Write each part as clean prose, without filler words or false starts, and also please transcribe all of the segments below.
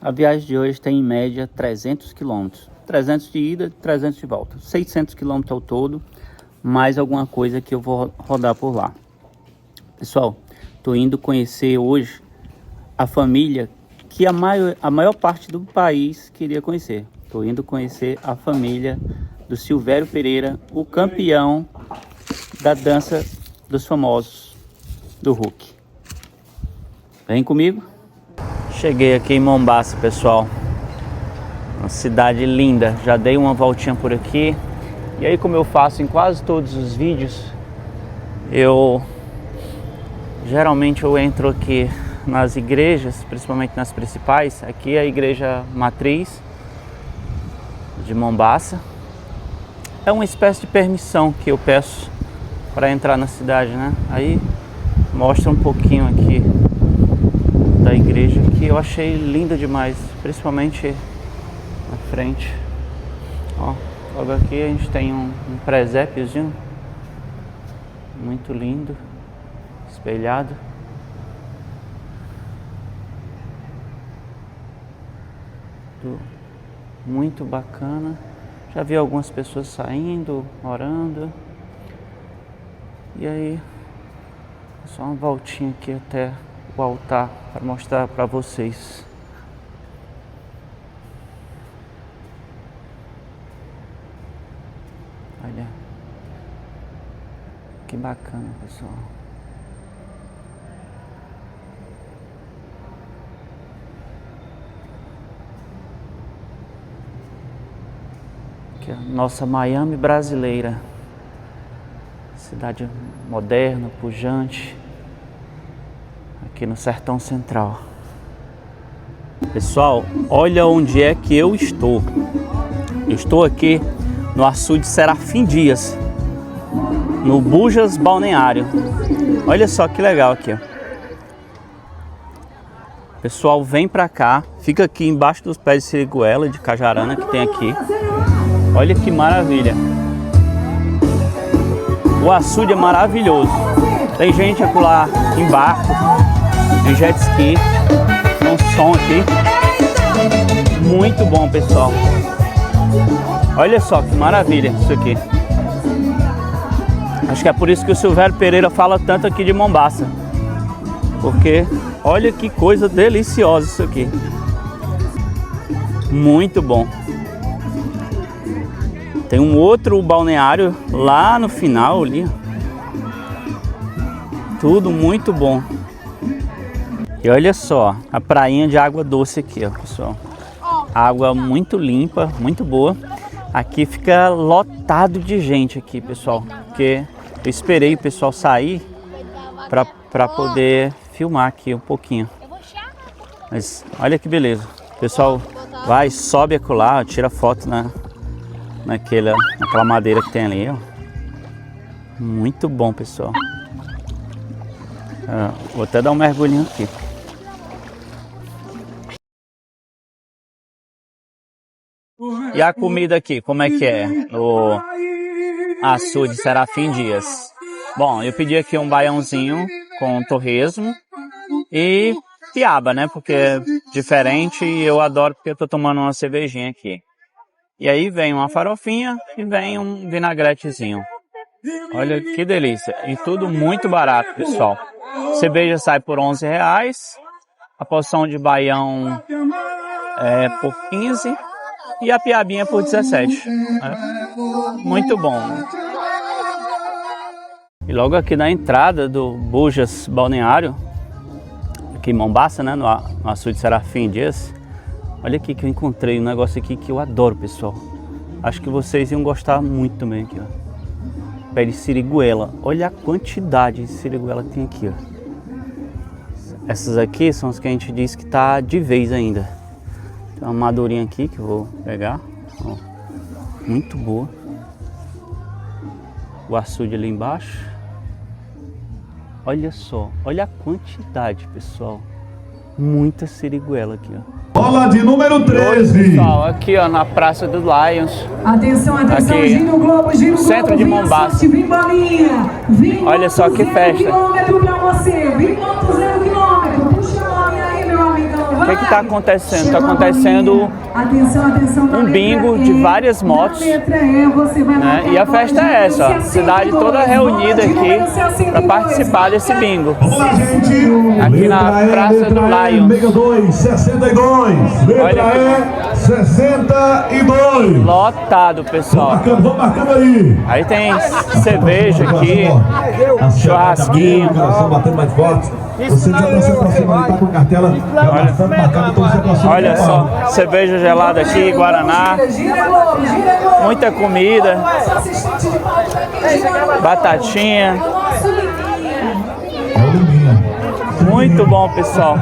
A viagem de hoje tem em média 300 km. 300 de ida, 300 de volta. 600 km ao todo, mais alguma coisa que eu vou rodar por lá. Pessoal, tô indo conhecer hoje a família que a maior parte do país queria conhecer. Tô indo conhecer a família do Silvério Pereira, o campeão da dança dos famosos do Hulk. Vem comigo. Cheguei aqui em Mombasa, pessoal. Uma cidade linda. Já dei uma voltinha por aqui. E aí, como eu faço em quase todos os vídeos, geralmente eu entro aqui nas igrejas, principalmente nas principais. Aqui é a igreja matriz de Mombasa. É uma espécie de permissão que eu peço para entrar na cidade, né? Aí mostra um pouquinho aqui da igreja, que eu achei linda demais, principalmente na frente. Ó, logo aqui a gente tem um presépiozinho muito lindo, espelhado. Muito bacana. Já vi algumas pessoas saindo, orando. E aí, só uma voltinha aqui até o altar para mostrar para vocês. Olha, que bacana, pessoal. Aqui é a nossa Miami brasileira. Cidade moderna, pujante, aqui no Sertão Central. Pessoal, olha onde é que eu estou. Eu estou aqui no açude Serafim Dias, no Bujas Balneário. Olha só que legal aqui, ó. Pessoal, vem pra cá, fica aqui embaixo dos pés de siriguela, de cajarana que tem aqui. Olha que maravilha. O açude é maravilhoso. Tem gente acolá em barco, em jet ski. Tem um som aqui. Muito bom, pessoal. Olha só que maravilha isso aqui. Acho que é por isso que o Silvério Pereira fala tanto aqui de Mombasa. Porque olha que coisa deliciosa isso aqui. Muito bom. Tem um outro balneário lá no final ali. Tudo muito bom. E olha só, a prainha de água doce aqui, ó, pessoal. Água muito limpa, muito boa. Aqui fica lotado de gente aqui, pessoal. Porque eu esperei o pessoal sair para poder filmar aqui um pouquinho. Mas olha que beleza. O pessoal vai, sobe acolá, tira foto naquela madeira que tem ali, ó. Muito bom, pessoal. Vou até dar um mergulhinho aqui. E a comida aqui, como é que é? No açude Serafim Dias. Bom, eu pedi aqui um baiãozinho com torresmo e piaba, né? Porque é diferente e eu adoro porque eu tô tomando uma cervejinha aqui. E aí vem uma farofinha e vem um vinagretezinho. Olha que delícia. E tudo muito barato, pessoal. Cerveja sai por R$11. A porção de baião é por 15. E a piabinha por 17. Muito bom. E logo aqui na entrada do Bujas Balneário, aqui em Mombasa, né? No açude Serafim Dias. Olha aqui que eu encontrei um negócio aqui que eu adoro, pessoal. Acho que vocês iam gostar muito também aqui, ó. Pé de siriguela. Olha a quantidade de siriguela que tem aqui, ó. Essas aqui são as que a gente diz que tá de vez ainda. Tem uma madurinha aqui que eu vou pegar. Ó. Muito boa. O açude ali embaixo. Olha só. Olha a quantidade, pessoal. Muita siriguela aqui, ó. Bola de número 13. Pessoal, aqui ó, na Praça dos Lions. Atenção, atenção, aqui, gira o globo, gira o globo. centro de Mombasa. Olha só que festa. Quilômetro pra você, 20,0 km. Puxa a mão aí, meu amigão. Vai. que está acontecendo? Está acontecendo um bingo de várias motos, né? E a festa é essa, ó, a cidade toda reunida aqui para participar desse bingo. Vamos lá, gente. Aqui na Praça do Lions. Mega 2, 62. Letra Olha E, 62. Lotado, pessoal. Vamos marcando aí. Aí tem cerveja aqui, churrasquinho. Coração batendo mais forte. Você já está se aproximando, está com cartela. Olha só, cerveja gelada aqui, Guaraná, muita comida, batatinha. Muito bom, pessoal.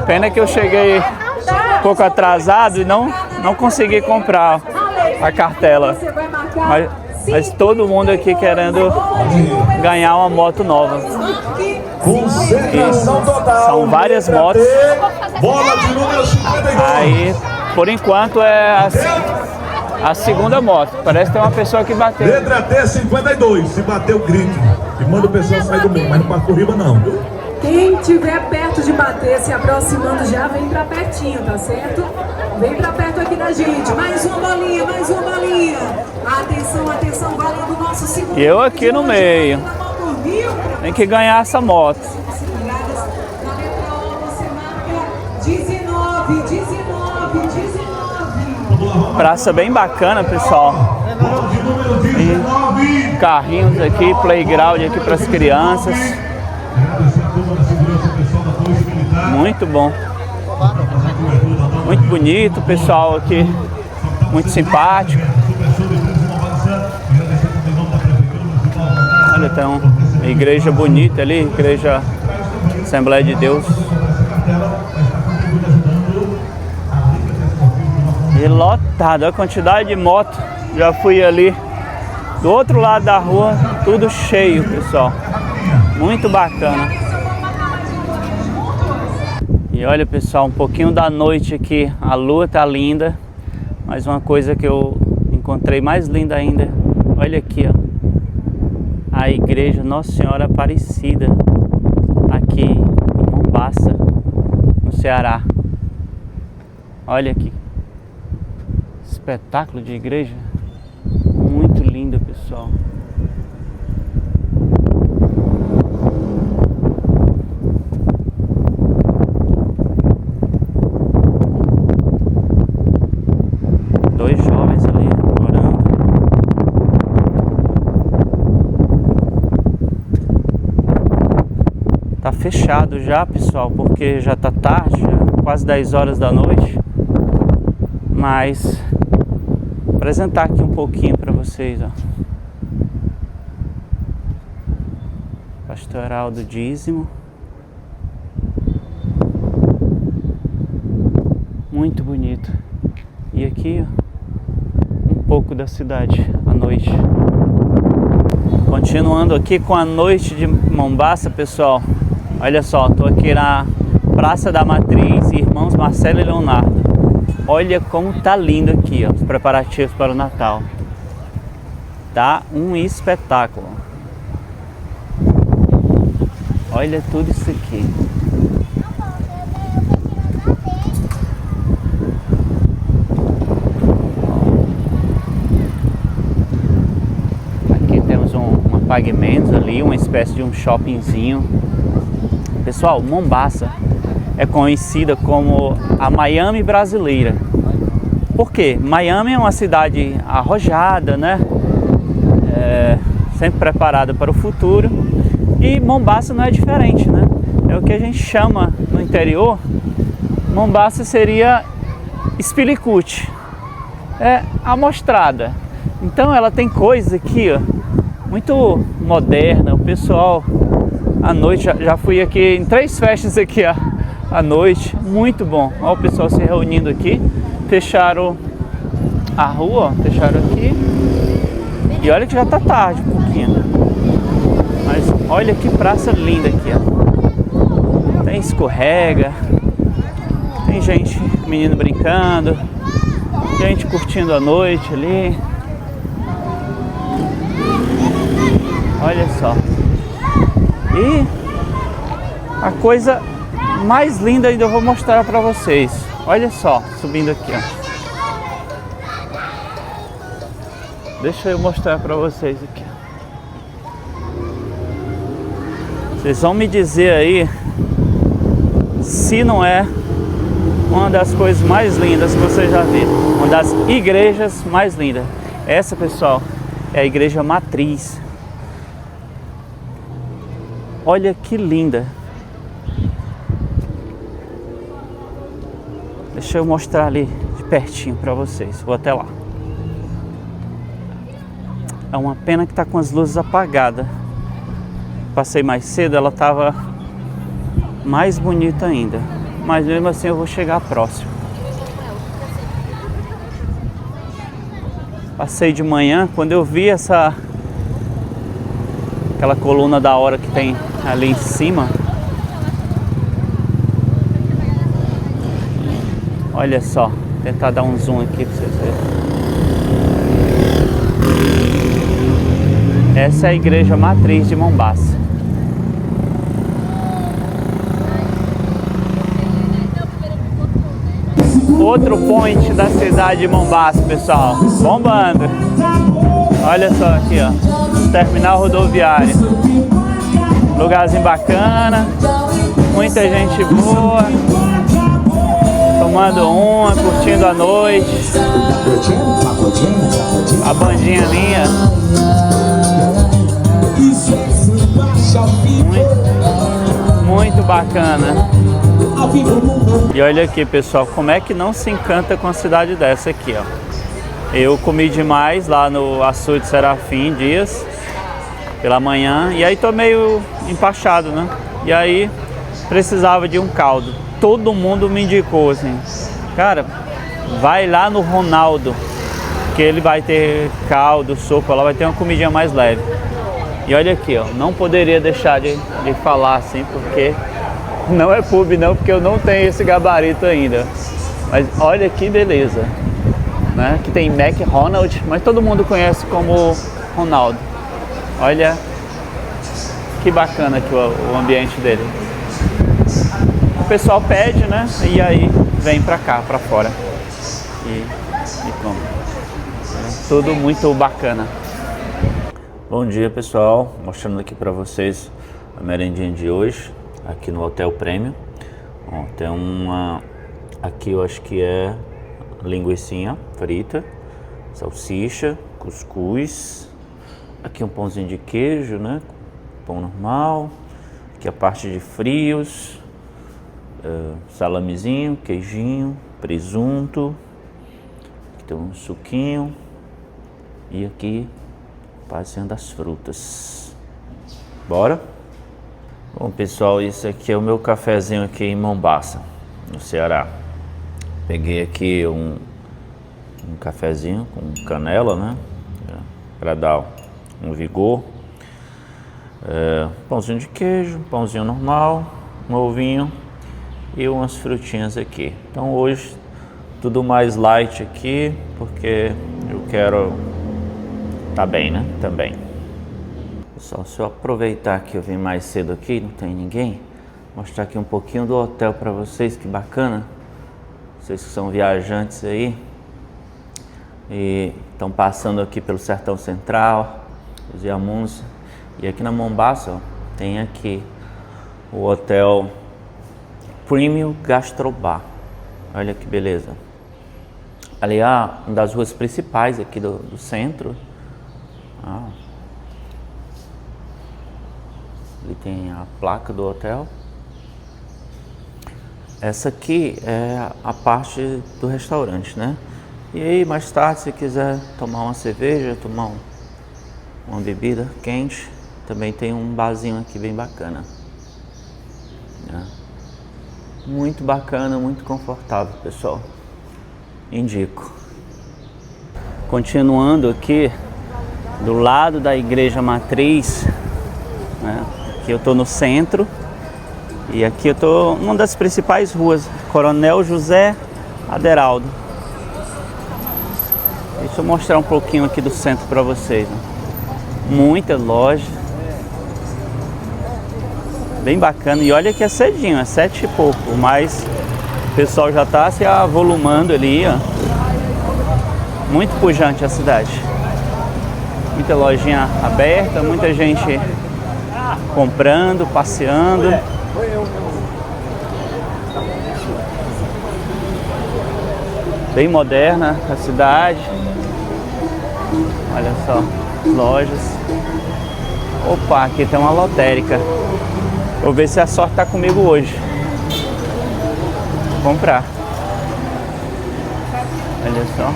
Pena que eu cheguei um pouco atrasado e não consegui comprar a cartela. Mas todo mundo aqui querendo ganhar uma moto nova. Concentração total. São várias motos. Bola de número 52. Aí, por enquanto, é a segunda moto. Parece que tem uma pessoa que bateu. Letra T, 52. Se bateu, grite. E manda o pessoal sair do meio, mas não passa por riba, não. Quem tiver perto de bater, se aproximando já, vem pra pertinho, tá certo? Vem pra perto aqui da gente. Mais uma bolinha, mais uma bolinha. Atenção, atenção, valendo o nosso segundo. E eu aqui no meio. Tem que ganhar essa moto. Na letra O você marca 19, 19, 19. Praça bem bacana, pessoal. Bola de número 19. Carrinhos aqui, playground aqui para as crianças. Agradecer a turma da segurança, pessoal da Polícia Militar. Muito bom. Muito bonito, pessoal aqui. Muito simpático. Olha, tem uma igreja bonita ali, igreja Assembleia de Deus. E lotado, a quantidade de moto. Já fui ali do outro lado da rua, tudo cheio, pessoal. Muito bacana. E olha, pessoal, um pouquinho da noite aqui, a lua tá linda. Mas uma coisa que eu encontrei mais linda ainda, olha aqui, ó. A igreja Nossa Senhora Aparecida, aqui em Mombaça, no Ceará. Olha aqui, espetáculo de igreja, muito lindo, pessoal. Dois jovens ali orando. Tá fechado já, pessoal, porque já tá tarde, já quase 10 horas da noite. Mas vou apresentar aqui um pouquinho para vocês, ó. Pastoral do Dízimo. Muito bonito. E aqui, ó, um pouco da cidade à noite. Continuando aqui com a noite de Mombaça, pessoal. Olha só, tô aqui na Praça da Matriz, Irmãos Marcelo e Leonardo. Olha como tá lindo aqui, ó, os preparativos para o Natal. Tá um espetáculo. Olha tudo isso aqui. Aqui temos um Pague-Menos ali, uma espécie de um shoppingzinho. Pessoal, Mombaça é conhecida como a Miami brasileira. Por quê? Miami é uma cidade arrojada, né? Sempre preparada para o futuro. E Mombaça não é diferente, né? É o que a gente chama no interior. Mombaça seria Espilicuti. É amostrada. Então ela tem coisas aqui, ó, muito moderna. O pessoal à noite, já fui aqui em 3 festas aqui, ó, à noite, muito bom. Olha o pessoal se reunindo aqui. Fecharam a rua, ó, fecharam aqui. E olha que já tá tarde um pouquinho. Mas olha que praça linda aqui, ó. Tem escorrega, tem gente, menino brincando, gente curtindo a noite ali. Olha só. E a coisa mais linda ainda eu vou mostrar para vocês. Olha só, subindo aqui, ó. Deixa eu mostrar para vocês aqui. Vocês vão me dizer aí se não é uma das coisas mais lindas que vocês já viram. Uma das igrejas mais lindas. Essa, pessoal, é a igreja matriz. Olha que linda. Deixa eu mostrar ali de pertinho para vocês. Vou até lá. É uma pena que tá com as luzes apagadas. Passei mais cedo, ela tava mais bonita ainda. Mas mesmo assim eu vou chegar próximo. Passei de manhã, quando eu vi aquela coluna da hora que tem ali em cima. Olha só, vou tentar dar um zoom aqui para vocês verem. Essa é a igreja matriz de Mombasa. Outro point da cidade de Mombasa, pessoal. Bombando. Olha só aqui, ó. Terminal rodoviário. Lugarzinho bacana. Muita gente boa. Tomando uma, curtindo a noite. A bandinha linha. Muito bacana. E olha aqui, pessoal, como é que não se encanta com a cidade dessa aqui, ó. Eu comi demais lá no Açude Serafim Dias pela manhã e aí tô meio empachado, né? E aí precisava de um caldo. Todo mundo me indicou assim, cara, vai lá no Ronaldo, que ele vai ter caldo, sopa, lá vai ter uma comidinha mais leve. E olha aqui, ó, não poderia deixar de falar assim, porque não é pub não, porque eu não tenho esse gabarito ainda. Mas olha que beleza, né? Que tem McDonald's, mas todo mundo conhece como Ronaldo. Olha que bacana aqui o ambiente dele. O pessoal pede, né? E aí vem pra cá, pra fora. E come. É tudo muito bacana. Bom dia, pessoal. Mostrando aqui pra vocês a merendinha de hoje. Aqui no Hotel Premium. Ó, tem uma... Aqui eu acho que é linguicinha frita. Salsicha, cuscuz. Aqui um pãozinho de queijo, né? Pão normal. Aqui a parte de frios. Salamezinho, queijinho, presunto. Aqui tem um suquinho. E aqui passeando das frutas. Bora? Bom, pessoal, esse aqui é o meu cafezinho aqui em Mombasa, no Ceará. Peguei aqui um cafezinho com canela, né? Para dar um vigor. Pãozinho de queijo, pãozinho normal, um ovinho e umas frutinhas aqui. Então hoje tudo mais light aqui, porque eu quero tá bem, né? Também. Pessoal, se eu aproveitar que eu vim mais cedo aqui, não tem ninguém, mostrar aqui um pouquinho do hotel para vocês, que bacana. Vocês que são viajantes aí e estão passando aqui pelo Sertão Central, os Yamuns, e aqui na Mombasa, ó, tem aqui o Hotel Premium Gastrobar. Olha que beleza. Ali é uma das ruas principais aqui do centro. Ali tem a placa do hotel. Essa aqui é a parte do restaurante, né? E aí mais tarde, se quiser tomar uma cerveja, tomar uma bebida quente, também tem um barzinho aqui bem bacana. Muito bacana, muito confortável, pessoal. Indico. Continuando aqui do lado da igreja matriz, né? Aqui eu estou no centro e aqui eu estou numa das principais ruas, Coronel José Aderaldo. Deixa eu mostrar um pouquinho aqui do centro para vocês, né? Muita loja, Bem bacana. E olha que é cedinho, é 7 e pouco, mas o pessoal já está se avolumando ali, ó. Muito pujante a cidade. Muita lojinha aberta, muita gente comprando, passeando. Bem moderna a cidade. Olha só, lojas. Opa, aqui tem uma lotérica. Vou ver se a sorte tá comigo hoje. Vou comprar. Olha só.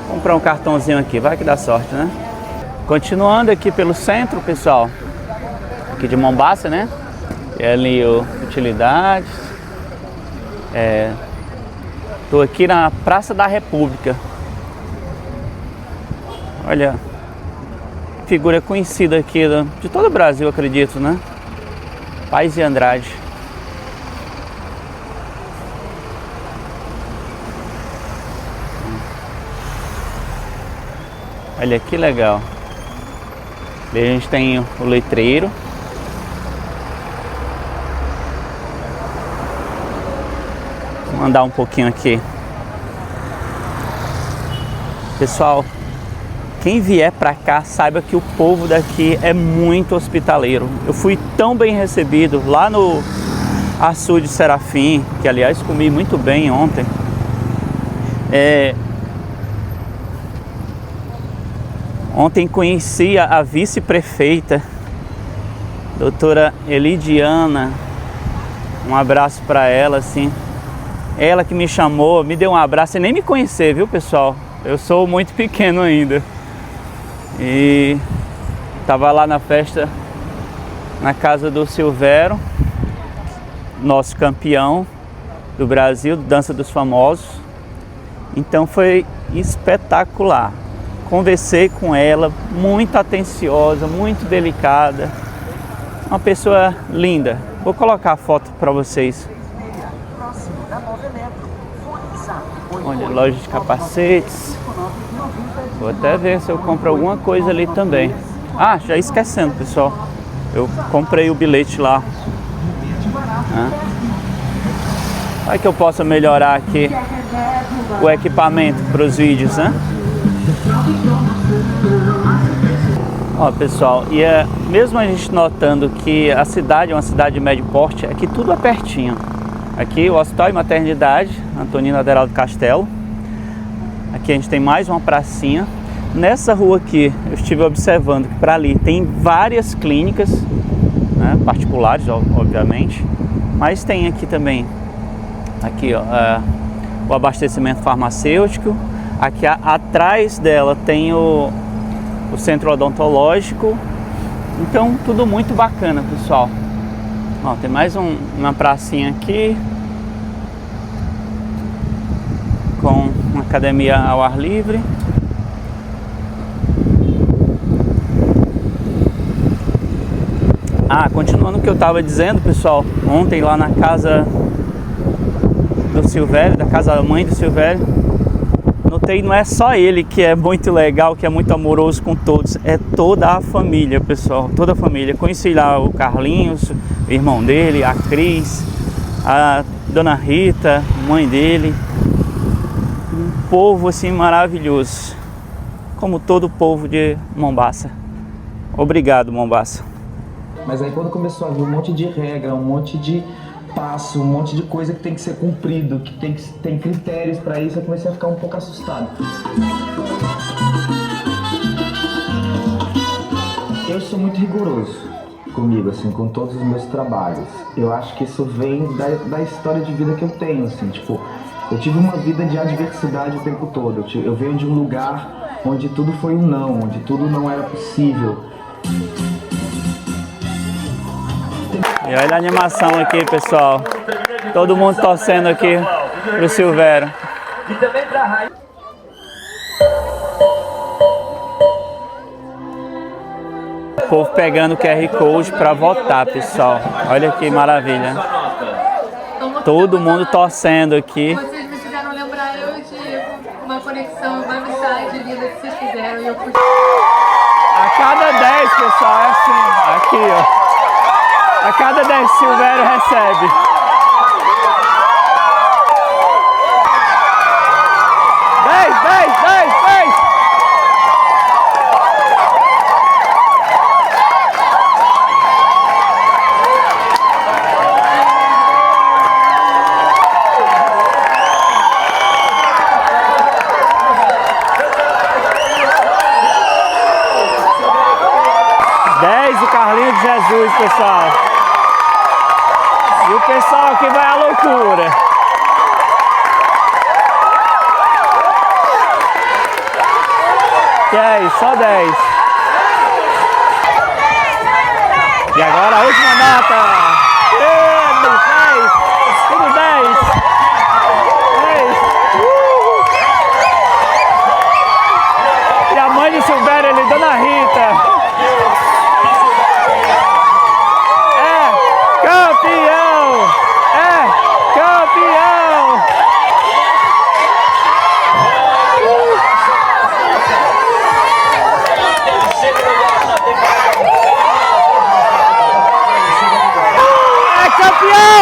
Vou comprar um cartãozinho aqui, vai que dá sorte, né? Continuando aqui pelo centro, pessoal. Aqui de Mombasa, né? E ali o utilidades. Tô aqui na Praça da República. Olha, figura conhecida aqui de todo o Brasil, acredito, né? Paes e Andrade. Olha que legal. Ali a gente tem o letreiro. Vou andar um pouquinho aqui. Pessoal, quem vier pra cá, saiba que o povo daqui é muito hospitaleiro. Eu fui tão bem recebido lá no Açude Serafim, que aliás comi muito bem ontem. Ontem conheci a vice-prefeita, doutora Elidiana. Um abraço para ela, assim. Ela que me chamou, me deu um abraço, sem nem me conhecer, viu, pessoal? Eu sou muito pequeno ainda. E tava lá na festa, na casa do Silvério, nosso campeão do Brasil, Dança dos Famosos. Então foi espetacular. Conversei com ela, muito atenciosa, muito delicada. Uma pessoa linda. Vou colocar a foto para vocês. Olha, loja de capacetes. Vou até ver se eu compro alguma coisa ali também. Ah, já esquecendo, pessoal. Eu comprei o bilhete lá. Para que eu possa melhorar aqui o equipamento para os vídeos, né? Ó, pessoal, e mesmo a gente notando que a cidade é uma cidade de médio porte, aqui tudo é pertinho. Aqui o Hospital e Maternidade Antonino Aderaldo Castelo. Aqui a gente tem mais uma pracinha. Nessa rua aqui, eu estive observando que para ali tem várias clínicas, né, particulares, obviamente. Mas tem aqui também, aqui, ó, o abastecimento farmacêutico. Aqui atrás dela tem o centro odontológico. Então tudo muito bacana, pessoal. Ó, tem mais uma pracinha aqui com uma academia ao ar livre. Continuando o que eu estava dizendo, pessoal, ontem lá na casa do Silvério, da casa da mãe do Silvério, notei, não é só ele que é muito legal, que é muito amoroso com todos, é toda a família, pessoal, toda a família. Conheci lá o Carlinhos, o irmão dele, a Cris, a dona Rita, mãe dele. Um povo assim maravilhoso, como todo o povo de Mombasa. Obrigado, Mombasa. Mas aí quando começou a vir um monte de regra, um monte de passo, um monte de coisa que tem que ser cumprido, que tem critérios para isso, eu comecei a ficar um pouco assustado. Eu sou muito rigoroso comigo, assim, com todos os meus trabalhos. Eu acho que isso vem da história de vida que eu tenho, assim, tipo, eu tive uma vida de adversidade o tempo todo. Eu venho de um lugar onde tudo foi um não, onde tudo não era possível. E olha a animação aqui, pessoal. Todo mundo torcendo aqui pro Silvério. E também pra Raio. O povo pegando o QR Code para votar, pessoal. Olha que maravilha. Todo mundo torcendo aqui. Vocês me fizeram lembrar eu de uma conexão, uma amizade linda que vocês fizeram. A cada 10, pessoal, é assim, aqui, ó. A cada 10 Silvério recebe. Dez. 10 o Carlinho de Jesus, pessoal. E o pessoal aqui vai à loucura. Que é isso, só 10. E agora a última nota. 10. Tudo 10. 10. E a mãe de Silvério ali, Dona Rita. Campeão! É campeão! É campeão!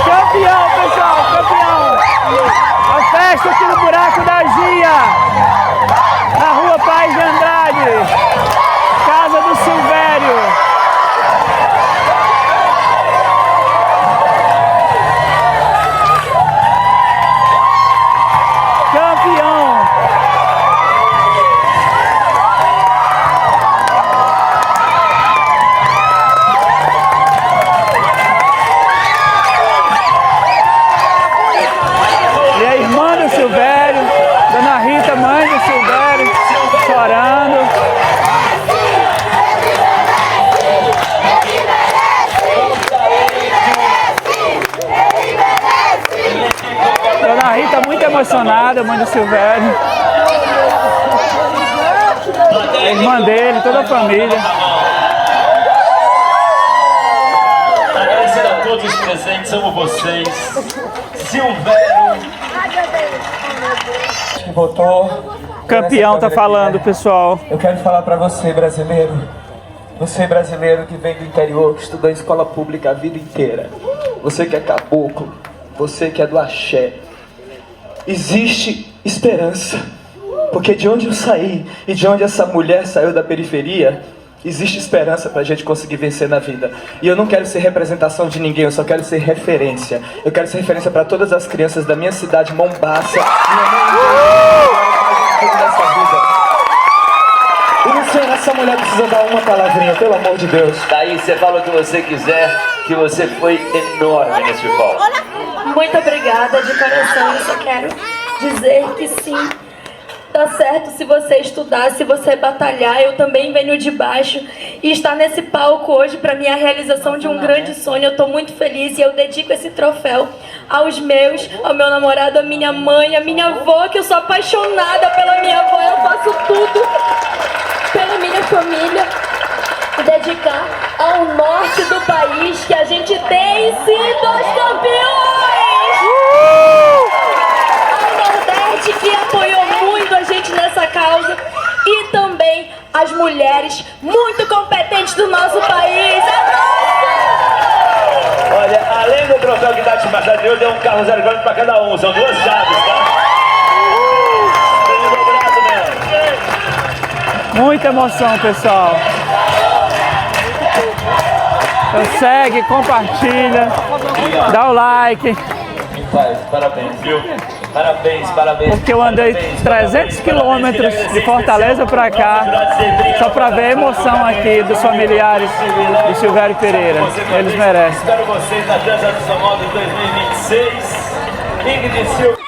Campeão, pessoal, campeão! A festa aqui no Buraco da Gia, na Rua Paz de Andrade, casa do Silvério. Campeão! E a irmã do Silvério, Dona Rita, mãe do Silvério, chorando. Dona Rita muito emocionada, mãe do Silvério. A irmã dele, toda a família. Agradecer a todos os presentes, amo vocês. Silvério. Que votou. Campeão tá falando, pessoal. Eu quero falar pra você, brasileiro. Você, brasileiro que vem do interior, que estudou em escola pública a vida inteira. Você que é caboclo. Você que é do axé. Existe esperança. Porque de onde eu saí e de onde essa mulher saiu da periferia, existe esperança pra gente conseguir vencer na vida. E eu não quero ser representação de ninguém, eu só quero ser referência. Eu quero ser referência pra todas as crianças da minha cidade, Mombaça. Dessa vida. E não sei, essa mulher precisa dar uma palavrinha, pelo amor de Deus. Daí você fala o que você quiser, que você foi enorme nesse palco. Muito obrigada, de coração. Eu só quero dizer que sim, tá certo se você estudar, se você batalhar. Eu também venho de baixo e estar nesse palco hoje para mim é a realização de um grande sonho. Eu tô muito feliz e eu dedico esse troféu aos meus, ao meu namorado, à minha mãe, à minha avó, que eu sou apaixonada pela minha avó. Eu faço tudo pela minha família. E dedicar ao norte do país, que a gente tem sido os campeões! Ao Nordeste, que apoiou muito a gente nessa causa, e também as mulheres muito competentes do nosso país. Olha, além do troféu que Tati Machado deu, deu um carro 0 km pra cada um, são 2 chaves, tá? Prêmio dobrado mesmo. Muita emoção, pessoal. Então segue, compartilha, dá o like. Parabéns, viu? Parabéns. Porque eu andei 300 quilômetros de Fortaleza pra cá, só pra ver a emoção aqui dos familiares de Silvério Pereira. Eles merecem. Espero vocês na Dança do São Paulo 2026. Ingrid Silva.